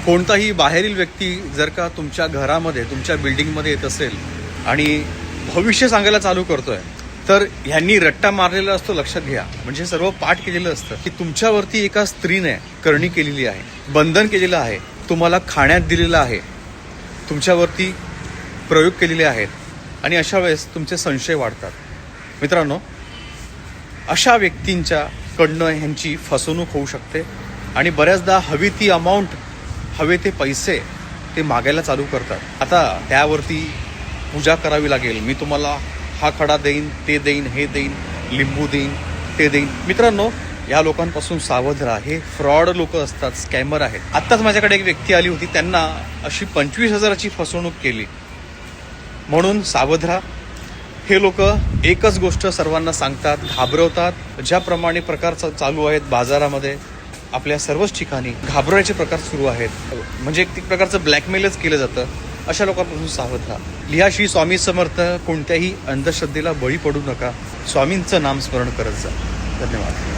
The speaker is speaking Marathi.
कोणताही बाहेरील व्यक्ती जर का तुमच्या घरामध्ये तुमच्या बिल्डिंगमध्ये येत असेल आणि भविष्य सांगायला चालू करतोय तर ह्यांनी रट्टा मारलेला असतो, लक्षात घ्या. म्हणजे सर्व पाठ केलेलं असतं की तुमच्यावरती एका स्त्रीने करणी केलेली आहे, बंधन केलेलं आहे, तुम्हाला खाण्यात दिलेलं आहे, तुमच्यावरती प्रयोग केलेले आहेत आणि अशा वेळेस तुमचे संशय वाढतात. मित्रांनो, अशा व्यक्तींच्या कडनं ह्यांची फसवणूक होऊ शकते आणि बऱ्याचदा हवी ती अमाऊंट, हवे ते पैसे ते मागायला चालू करतात. आता त्यावरती पूजा करावी लागेल, मी तुम्हाला हा खडा देईन, ते देईन, हे देईन, लिंबू देईन, ते देईन. मित्रांनो, या लोकांपासून सावध राहा. हे फ्रॉड लोक असतात, स्कॅमर आहेत. आत्ताच माझ्याकडे एक व्यक्ती आली होती, त्यांना अशी 25,000ची फसवणूक केली. म्हणून सावध राहा. हे लोक एकच गोष्ट सर्वांना सांगतात, घाबरवतात. ज्याप्रमाणे प्रकार चालू आहेत बाजारामध्ये, आपल्या सर्वच ठिकाणी घाबरवायचे प्रकार सुरू आहेत. म्हणजे एक प्रकारचं ब्लॅकमेलच केलं जातं. अशा लोकांपासून सावध राहा. लिहा श्री स्वामी समर्थ. कोणत्याही अंधश्रद्धेला बळी पडू नका. स्वामींचं नामस्मरण करत जा. धन्यवाद.